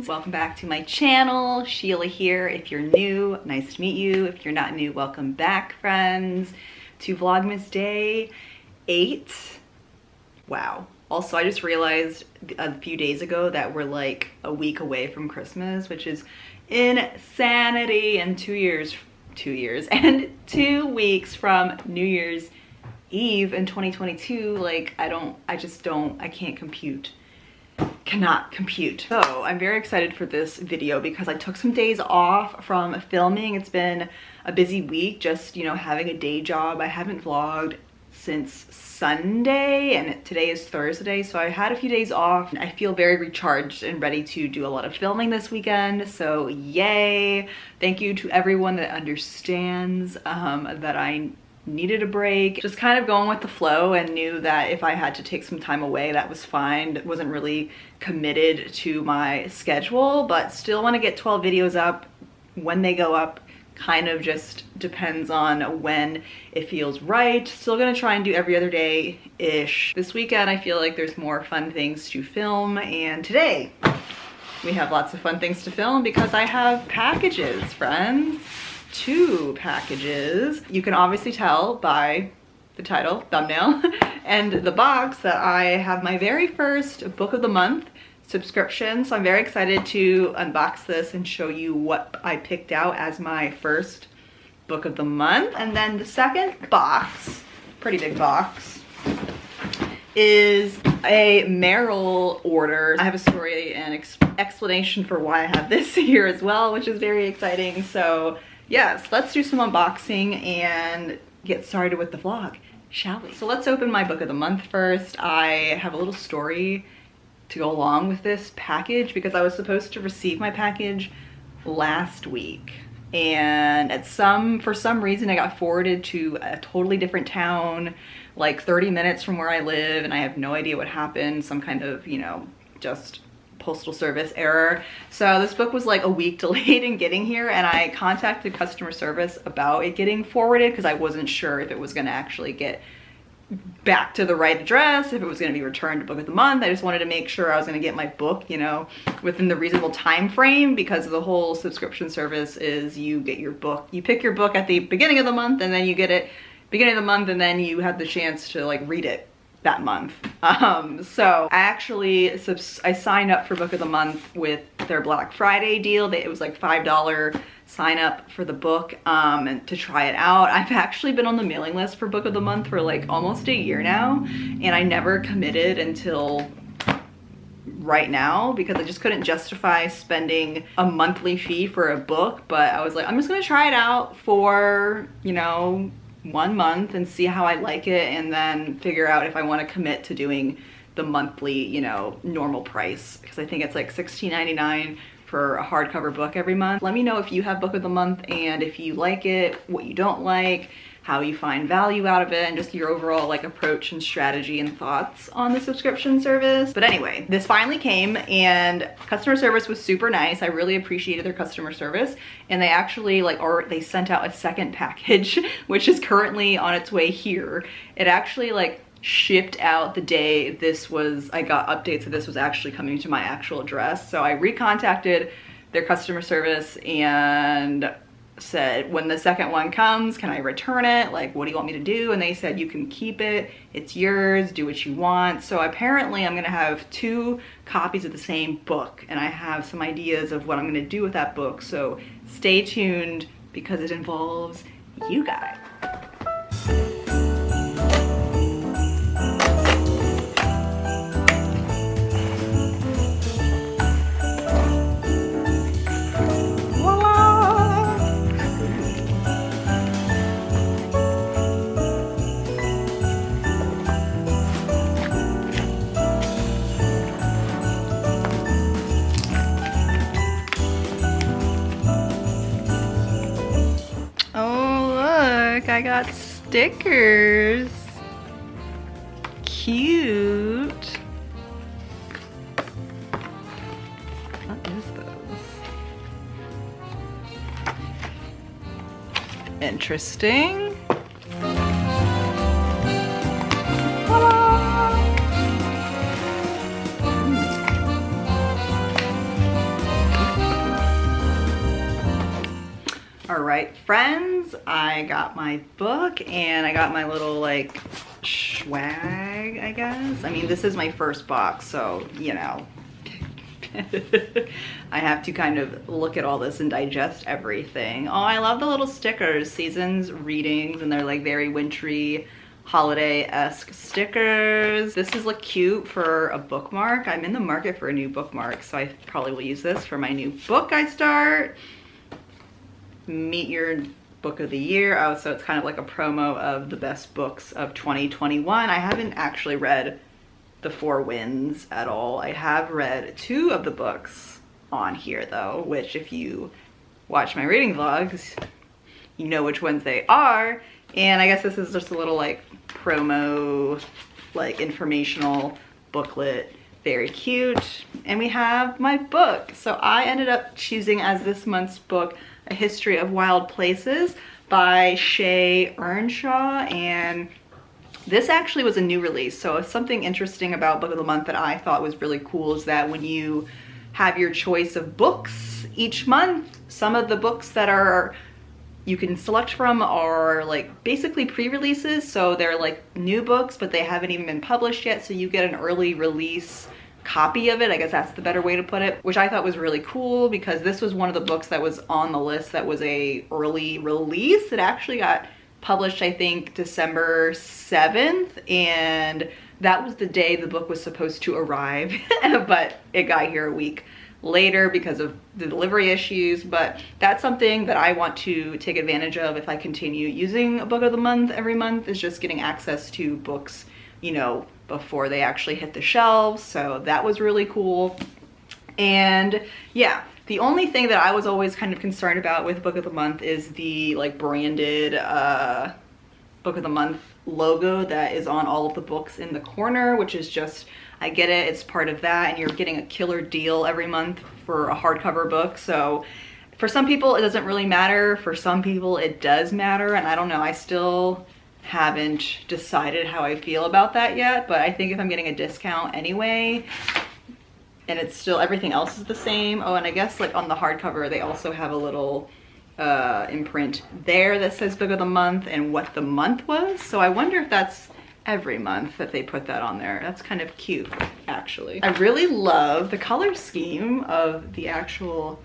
friends. Welcome back to my channel. Sheila here. If you're new, nice to meet you. If you're not new, welcome back, friends, to Vlogmas Day 8. Wow. Also, I just realized a few days ago that we're like a week away from Christmas, which is insanity, and 2 weeks from New Year's Eve in 2022. Like, I can't compute. Cannot compute. So I'm very excited for this video because I took some days off from filming. It's been a busy week, just, you know, having a day job. I haven't vlogged since Sunday and today is Thursday, so I had a few days off. I feel very recharged and ready to do a lot of filming this weekend, so yay. Thank you to everyone that understands that I needed a break. Just kind of going with the flow, and knew that if I had to take some time away, that was fine. Wasn't really committed to my schedule, but still want to get 12 videos up. When they go up kind of just depends on when it feels right. Still gonna try and do every other day-ish. This weekend I feel like there's more fun things to film, and today we have lots of fun things to film because I have packages, friends. 2 packages. You can obviously tell by the title, thumbnail, and the box that I have my very first book of the month subscription. So I'm very excited to unbox this and show you what I picked out as my first book of the month. And then the second box, pretty big box, is a Merrell order. I have a story and explanation for why I have this here as well, which is very exciting. So yes, let's do some unboxing and get started with the vlog, shall we? So let's open my book of the month first. I have a little story to go along with this package because I was supposed to receive my package last week, and for some reason I got forwarded to a totally different town, like 30 minutes from where I live, and I have no idea what happened. Some kind of, you know, just postal service error. So this book was like a week delayed in getting here, and I contacted customer service about it getting forwarded because I wasn't sure if it was going to actually get back to the right address, if it was going to be returned to book of the month. I just wanted to make sure I was going to get my book, you know, within the reasonable time frame, because the whole subscription service is you get your book, you pick your book at the beginning of the month, and then you get it beginning of the month, and then you have the chance to like read it that month. So I signed up for book of the month with their Black Friday deal. It was like $5 sign up for the book and to try it out. I've actually been on the mailing list for book of the month for like almost a year now, and I never committed until right now because I just couldn't justify spending a monthly fee for a book. But I was like, I'm just gonna try it out for, you know, 1 month and see how I like it, and then figure out if I want to commit to doing the monthly, you know, normal price, because I think it's like $16.99 for a hardcover book every month. Let me know if you have book of the month, and if you like it, what you don't like, how you find value out of it, and just your overall like approach and strategy and thoughts on the subscription service. But anyway, this finally came, and customer service was super nice. I really appreciated their customer service, and they actually they sent out a second package which is currently on its way here. It actually like shipped out the day I got updates that this was actually coming to my actual address. So I recontacted their customer service and said, when the second one comes, can I return it? Like, what do you want me to do? And they said, you can keep it, it's yours, do what you want. So apparently I'm gonna have 2 copies of the same book, and I have some ideas of what I'm gonna do with that book. So stay tuned because it involves you guys. I got stickers. Cute. What is this? Interesting. right, friends, I got my book and I got my little like swag, I guess. I mean, this is my first box, so you know. I have to kind of look at all this and digest everything. Oh, I love the little stickers, seasons, readings, and they're like very wintry, holiday-esque stickers. This is like cute for a bookmark. I'm in the market for a new bookmark, so I probably will use this for my new book I start. Meet your book of the year. Oh, so it's kind of like a promo of the best books of 2021. I haven't actually read The Four Winds at all. I have read 2 of the books on here though, which if you watch my reading vlogs, you know which ones they are. And I guess this is just a little like promo, like informational booklet. Very cute. And we have my book. So I ended up choosing as this month's book A History of Wild Places by Shea Earnshaw, and this actually was a new release. So something interesting about Book of the Month that I thought was really cool is that when you have your choice of books each month, some of the books that are you can select from are like basically pre-releases. So they're like new books, but they haven't even been published yet. So you get an early release copy of it. I guess that's the better way to put it, which I thought was really cool because this was one of the books that was on the list that was a early release. It actually got published, I think, December 7th, and that was the day the book was supposed to arrive, but it got here a week later because of the delivery issues. But that's something that I want to take advantage of if I continue using a Book of the Month every month, is just getting access to books, you know, before they actually hit the shelves. So that was really cool. And yeah, the only thing that I was always kind of concerned about with Book of the Month is the like branded Book of the Month logo that is on all of the books in the corner, which is just, I get it, it's part of that, and you're getting a killer deal every month for a hardcover book. So for some people it doesn't really matter, for some people it does matter, and I don't know, I still haven't decided how I feel about that yet, but I think if I'm getting a discount anyway, and it's still, everything else is the same. Oh, and I guess like on the hardcover, they also have a little imprint there that says Book of the Month and what the month was. So I wonder if that's every month that they put that on there. That's kind of cute, actually. I really love the color scheme of the actual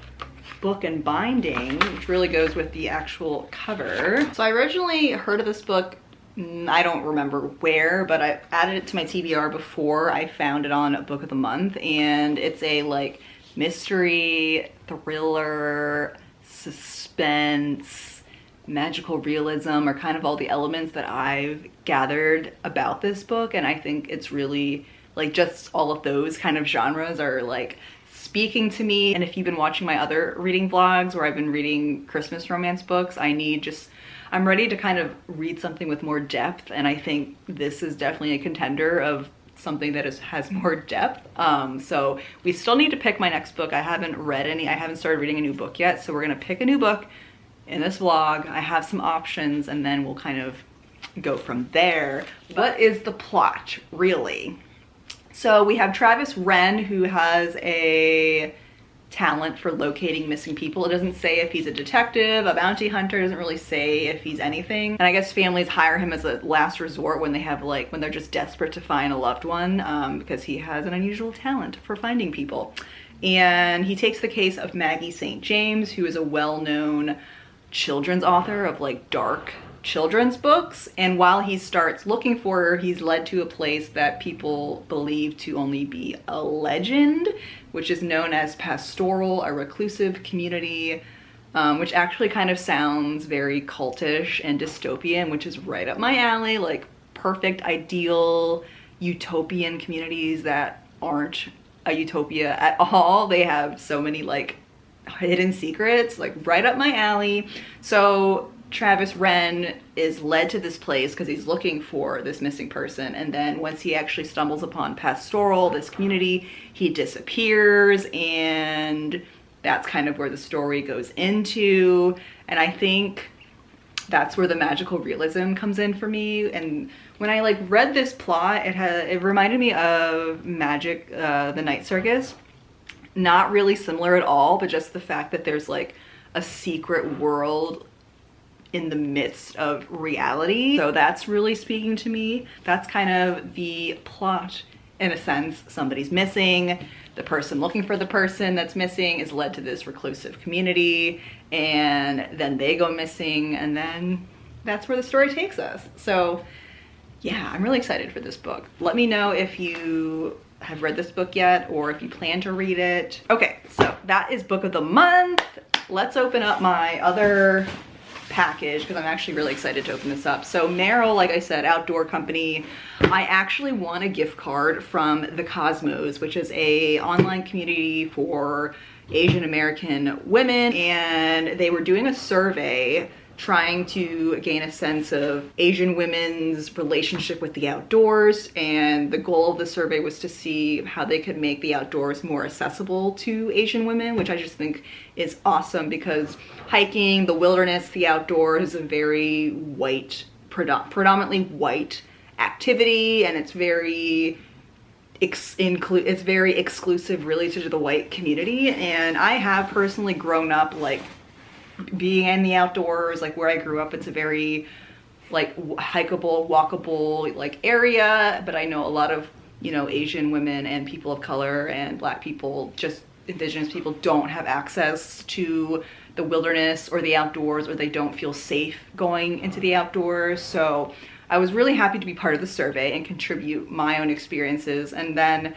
book and binding, which really goes with the actual cover. So I originally heard of this book, I don't remember where, but I added it to my TBR before I found it on Book of the Month, and it's a like mystery, thriller, suspense, magical realism are kind of all the elements that I've gathered about this book, and I think it's really like just all of those kind of genres are like speaking to me. And if you've been watching my other reading vlogs where I've been reading Christmas romance books, I'm ready to kind of read something with more depth, and I think this is definitely a contender of something that has more depth. So we still need to pick my next book. I haven't started reading a new book yet, so we're gonna pick a new book in this vlog. I have some options and then we'll kind of go from there. What is the plot, really? So we have Travis Wren, who has a talent for locating missing people. It doesn't say if he's a detective, a bounty hunter, it doesn't really say if he's anything. And I guess families hire him as a last resort when they have when they're just desperate to find a loved one, because he has an unusual talent for finding people. And he takes the case of Maggie St. James, who is a well-known children's author of like dark children's books, and while he starts looking for her, he's led to a place that people believe to only be a legend, which is known as Pastoral, a reclusive community, which actually kind of sounds very cultish and dystopian, which is right up my alley. Like perfect, ideal, utopian communities that aren't a utopia at all. They have so many like hidden secrets, like right up my alley. So Travis Wren is led to this place because he's looking for this missing person, and then once he actually stumbles upon Pastoral, this community, he disappears, and that's kind of where the story goes into. And I think that's where the magical realism comes in for me. And when I like read this plot, it reminded me of Magic, the Night Circus. Not really similar at all, but just the fact that there's like a secret world in the midst of reality. So that's really speaking to me. That's kind of the plot in a sense. Somebody's missing. The person looking for the person that's missing is led to this reclusive community, and then they go missing, and then that's where the story takes us. So yeah, I'm really excited for this book. Let me know if you have read this book yet or if you plan to read it. Okay, so that is book of the month. Let's open up my other package because I'm actually really excited to open this up. So Merrell, like I said, outdoor company. I actually won a gift card from The Cosmos, which is a online community for Asian American women, and they were doing a survey trying to gain a sense of Asian women's relationship with the outdoors, and the goal of the survey was to see how they could make the outdoors more accessible to Asian women, which I just think is awesome because hiking, the wilderness, the outdoors is a very white, predominantly white activity, and it's very exclusive really to the white community. And I have personally grown up like being in the outdoors, like where I grew up, it's a very like hikeable, walkable like area, but I know a lot of, you know, Asian women and people of color and Black people, just indigenous people, don't have access to the wilderness or the outdoors, or they don't feel safe going into the outdoors. So I was really happy to be part of the survey and contribute my own experiences. And then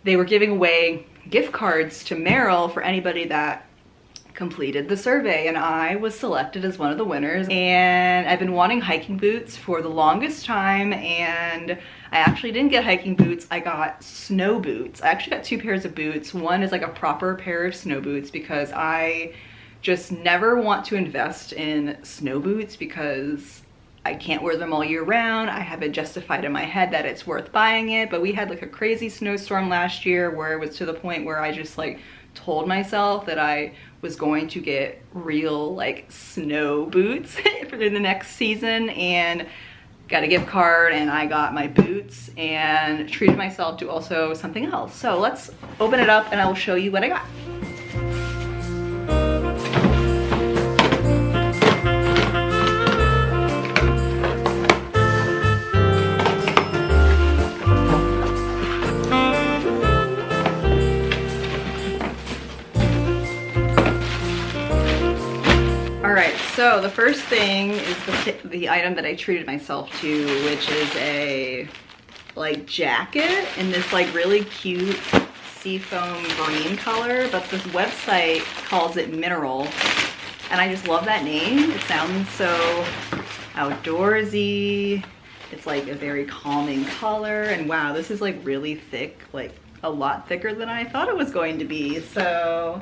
they were giving away gift cards to Merrell for anybody that completed the survey, and I was selected as one of the winners. And I've been wanting hiking boots for the longest time, and I actually didn't get hiking boots, I got snow boots. I actually got 2 pairs of boots. One is like a proper pair of snow boots because I just never want to invest in snow boots because I can't wear them all year round. I have it justified in my head that it's worth buying it, but we had like a crazy snowstorm last year where it was to the point where I just like told myself that I was going to get real like snow boots for the next season, and got a gift card and I got my boots and treated myself to also something else. So let's open it up and I will show you what I got. So the first thing is the item that I treated myself to, which is a like jacket in this like really cute seafoam green color, but this website calls it Merrell, and I just love that name. It sounds so outdoorsy. It's like a very calming color, and wow, this is like really thick, like a lot thicker than I thought it was going to be. So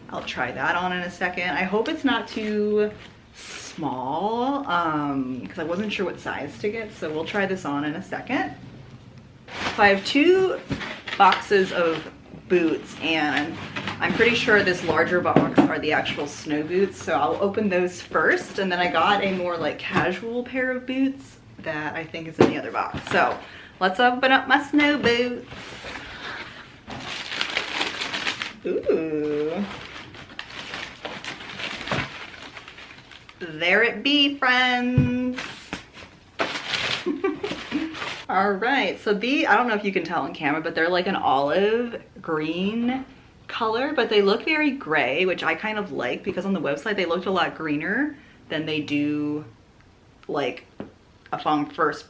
I'll try that on in a second. I hope it's not too small because I wasn't sure what size to get, so we'll try this on in a second. So I have 2 boxes of boots, and I'm pretty sure this larger box are the actual snow boots, so I'll open those first, and then I got a more like casual pair of boots that I think is in the other box. So let's open up my snow boots. Ooh. There it be, friends. All right, so I don't know if you can tell on camera, but they're like an olive green color, but they look very gray, which I kind of like because on the website they looked a lot greener than they do like upon first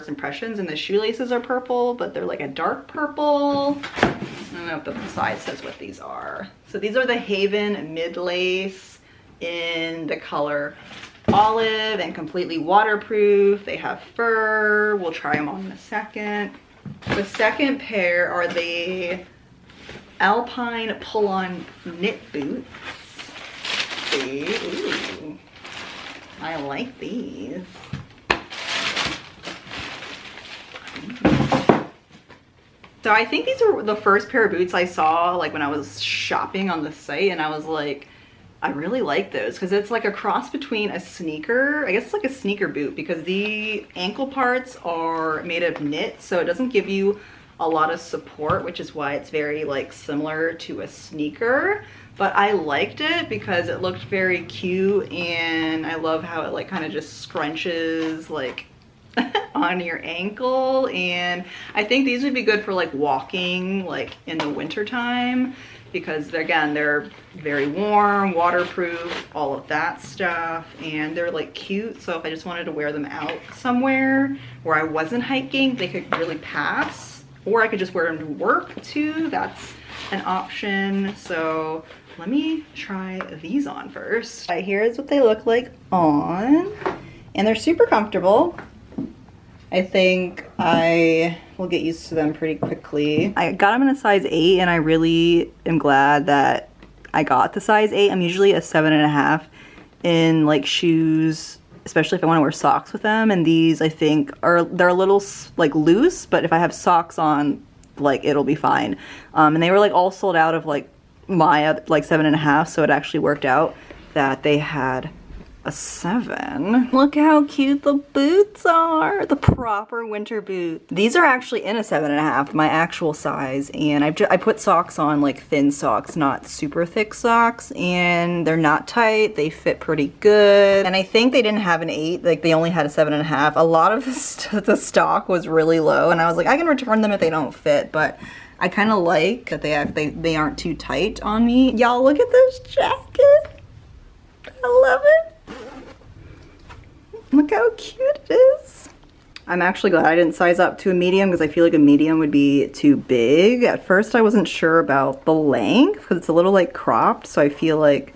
impressions. And the shoelaces are purple, but they're like a dark purple. I don't know if the side says what these are. So these are the Haven mid-lace in the color olive and completely waterproof. They have fur. We'll try them on in a second. The second pair are the Alpine pull-on knit boots. See? Ooh, I like these. So I think these are the first pair of boots I saw like when I was shopping on the site, and I was like, I really like those because it's like a cross between a sneaker, I guess it's like a sneaker boot because the ankle parts are made of knit, so it doesn't give you a lot of support, which is why it's very like similar to a sneaker. But I liked it because it looked very cute, and I love how it like kind of just scrunches like on your ankle. And I think these would be good for like walking like in the winter time, because again, they're very warm, waterproof, all of that stuff, and they're like cute. So if I just wanted to wear them out somewhere where I wasn't hiking, they could really pass. Or I could just wear them to work too. That's an option. So let me try these on first. Right, here's what they look like on, and they're super comfortable. I think I will get used to them pretty quickly. I got them in a size 8, and I really am glad that I got the size 8. I'm usually a 7.5 in like shoes, especially if I want to wear socks with them. And these I think they're a little like loose, but if I have socks on, like it'll be fine. And they were like all sold out of like my like 7.5, so it actually worked out that they had a 7. Look how cute the boots are, the proper winter boot. These are actually in a 7.5, my actual size, and I put socks on, like thin socks, not super thick socks, and they're not tight, they fit pretty good. And I think they didn't have an 8, like they only had a 7.5. A lot of the stock was really low, and I was like, I can return them if they don't fit, but I kind of like that they aren't too tight on me. Y'all, look at this jacket. I love it. Look how cute it is. I'm actually glad I didn't size up to a medium, because I feel like a medium would be too big. At first I wasn't sure about the length because it's a little like cropped, so I feel like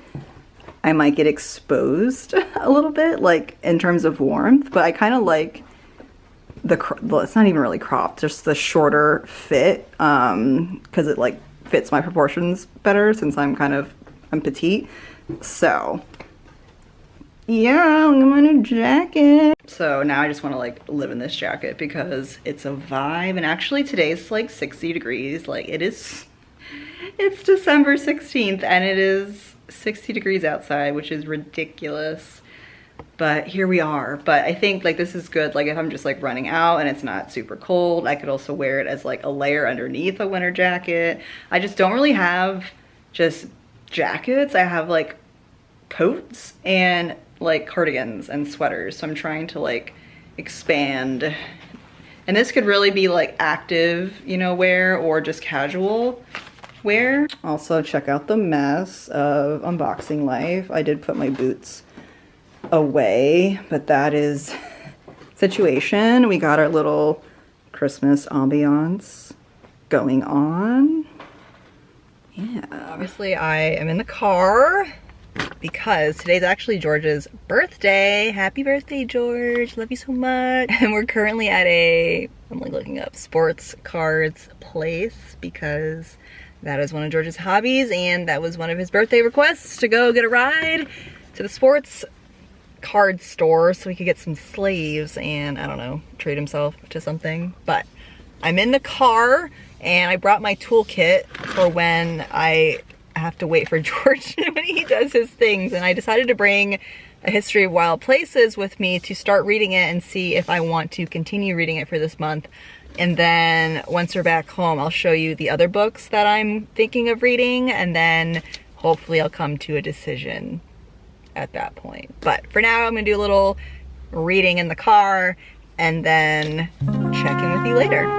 I might get exposed a little bit, like in terms of warmth. But I kind of like well, it's not even really cropped, just the shorter fit, because it like fits my proportions better since I'm petite. So yeah, look at my new jacket. So now I just want to like live in this jacket because it's a vibe. And actually today's like 60 degrees. Like it's December 16th and it is 60 degrees outside, which is ridiculous. But here we are. But I think like this is good. Like if I'm just like running out and it's not super cold, I could also wear it as like a layer underneath a winter jacket. I just don't really have just jackets. I have like coats and like cardigans and sweaters, so I'm trying to like expand. And this could really be like active, you know, wear or just casual wear. Also, check out the mess of unboxing life. I did put my boots away, but that is situation. We got our little Christmas ambiance going on. Yeah. Obviously, I am in the car because today's actually George's birthday. Happy birthday, George. Love you so much. And we're currently at I'm like looking up sports cards place because that is one of George's hobbies and that was one of his birthday requests, to go get a ride to the sports card store so he could get some sleeves and, I don't know, treat himself to something. But I'm in the car and I brought my toolkit for when I have to wait for George when he does his things, and I decided to bring A History of Wild Places with me to start reading it and see if I want to continue reading it for this month. And then once we're back home, I'll show you the other books that I'm thinking of reading, and then hopefully I'll come to a decision at that point. But for now, I'm gonna do a little reading in the car and then check in with you later.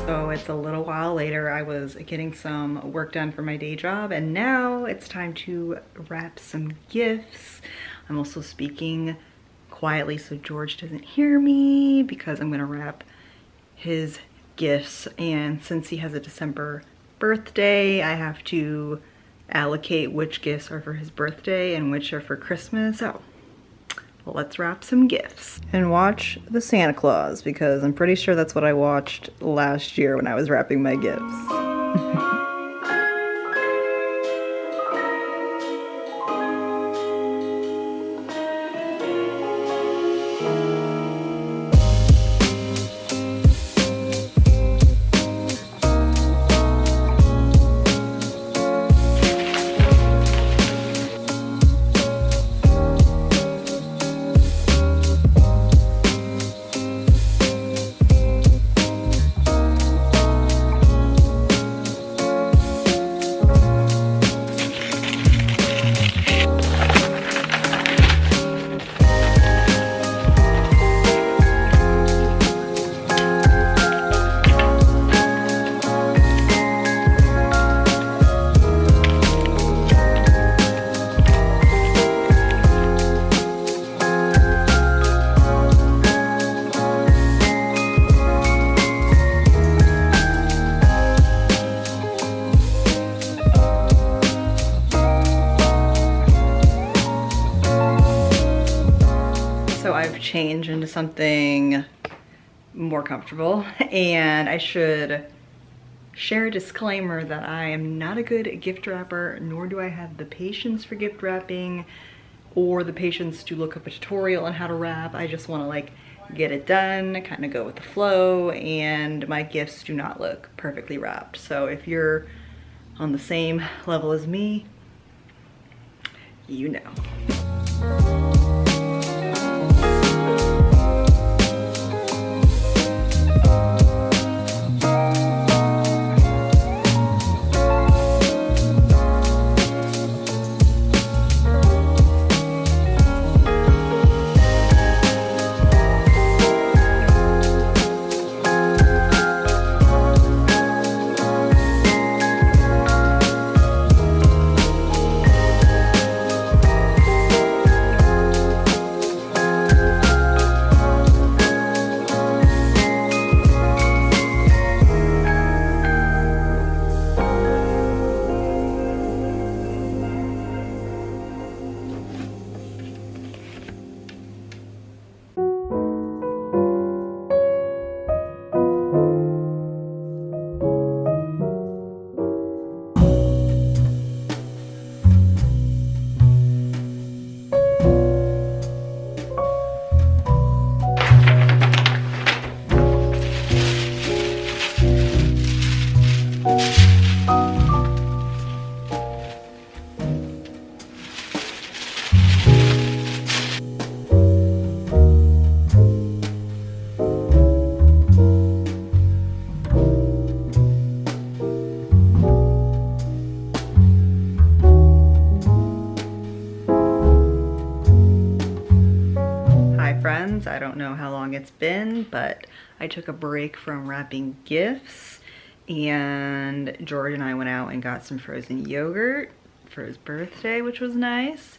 So it's a little while later. I was getting some work done for my day job, and now it's time to wrap some gifts. I'm also speaking quietly so George doesn't hear me because I'm gonna wrap his gifts, and since he has a December birthday, I have to allocate which gifts are for his birthday and which are for Christmas. So let's wrap some gifts and watch the Santa Claus, because I'm pretty sure that's what I watched last year when I was wrapping my gifts. Change into something more comfortable, and I should share a disclaimer that I am not a good gift wrapper, nor do I have the patience for gift wrapping or the patience to look up a tutorial on how to wrap. I just want to like get it done, kind of go with the flow, and my gifts do not look perfectly wrapped. So if you're on the same level as me, you know. I don't know how long it's been, but I took a break from wrapping gifts, and George and I went out and got some frozen yogurt for his birthday, which was nice.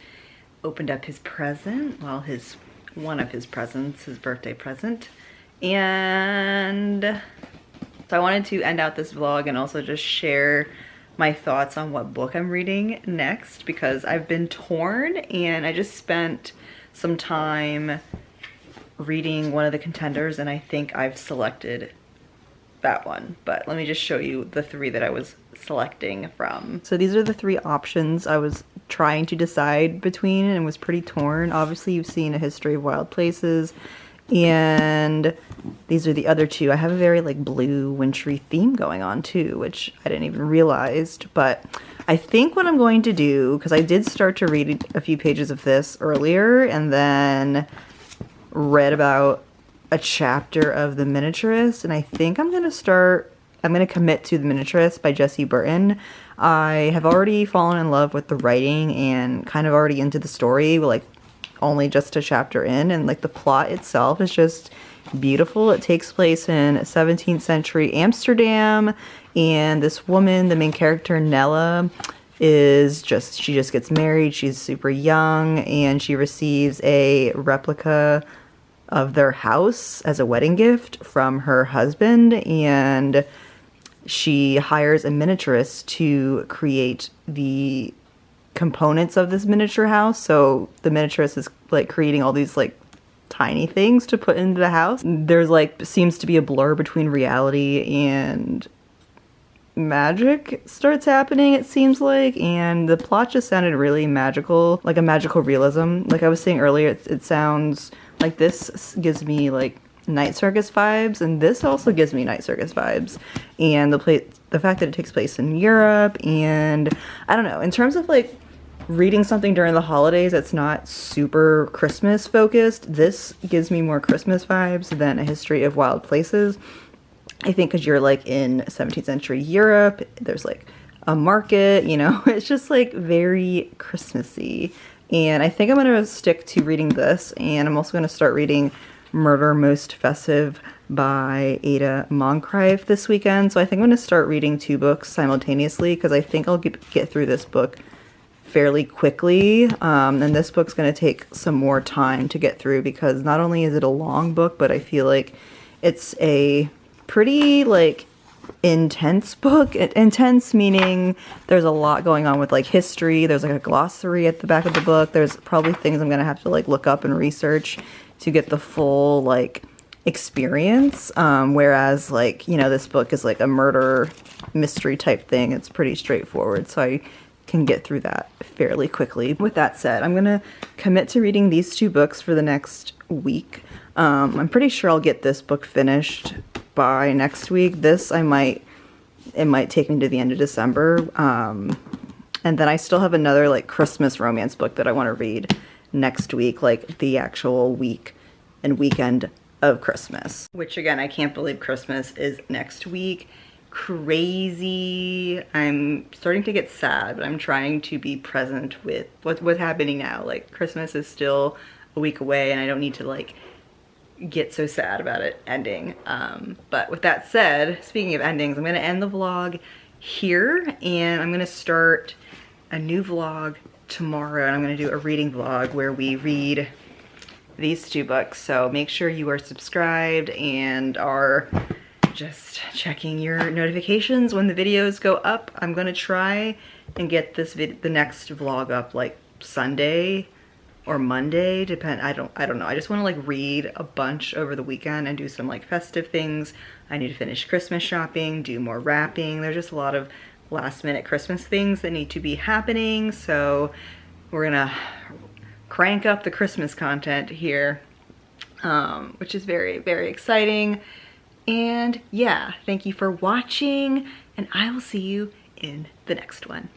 Opened up his present, well, one of his presents, his birthday present. And so I wanted to end out this vlog and also just share my thoughts on what book I'm reading next, because I've been torn, and I just spent some time reading one of the contenders, and I think I've selected that one. But let me just show you the three that I was selecting from. So these are the three options I was trying to decide between and was pretty torn. Obviously you've seen A History of Wild Places, and these are the other two. I have a very like blue wintry theme going on too, which I didn't even realize. But I think what I'm going to do, because I did start to read a few pages of this earlier and then read about a chapter of The Miniaturist, and I think I'm gonna commit to The Miniaturist by Jessie Burton. I have already fallen in love with the writing and kind of already into the story, like only just a chapter in, and like the plot itself is just beautiful. It takes place in 17th century Amsterdam, and this woman, the main character Nella, she just gets married. She's super young, and she receives a replica of their house as a wedding gift from her husband, and she hires a miniaturist to create the components of this miniature house. So the miniaturist is like creating all these like tiny things to put into the house. There's like seems to be a blur between reality and magic starts happening, it seems like, and the plot just sounded really magical, like a magical realism. Like I was saying earlier, it sounds like this gives me like Night Circus vibes, and this also gives me Night Circus vibes. And the fact that it takes place in Europe, and I don't know, in terms of like reading something during the holidays that's not super Christmas focused, this gives me more Christmas vibes than A History of Wild Places. I think because you're like in 17th century Europe, there's like a market, you know, it's just like very Christmassy. And I think I'm gonna stick to reading this, and I'm also gonna start reading Murder Most Festive by Ada Moncrieff this weekend. So I think I'm gonna start reading 2 books simultaneously because I think I'll get through this book fairly quickly, and this book's going to take some more time to get through because not only is it a long book, but I feel like it's a pretty like intense book. Intense meaning there's a lot going on with like history. There's like a glossary at the back of the book. There's probably things I'm going to have to like look up and research to get the full like experience, whereas like, you know, this book is like a murder mystery type thing. It's pretty straightforward, so I can get through that fairly quickly. With that said, I'm gonna commit to reading these 2 books for the next week. I'm pretty sure I'll get this book finished by next week. This it might take me to the end of December, and then I still have another like Christmas romance book that I want to read next week, like the actual week and weekend of Christmas, which again, I can't believe Christmas is next week. Crazy. I'm starting to get sad, but I'm trying to be present with what's happening now. Like Christmas is still a week away, and I don't need to like get so sad about it ending. But with that said, speaking of endings, I'm gonna end the vlog here, and I'm gonna start a new vlog tomorrow, and I'm gonna do a reading vlog where we read these 2 books. So make sure you are subscribed and are just checking your notifications when the videos go up. I'm gonna try and get the next vlog up like Sunday or Monday, I don't know. I just want to like read a bunch over the weekend and do some like festive things. I need to finish Christmas shopping, do more wrapping. There's just a lot of last minute Christmas things that need to be happening, so we're gonna crank up the Christmas content here, which is very, very exciting. And yeah, thank you for watching, and I will see you in the next one.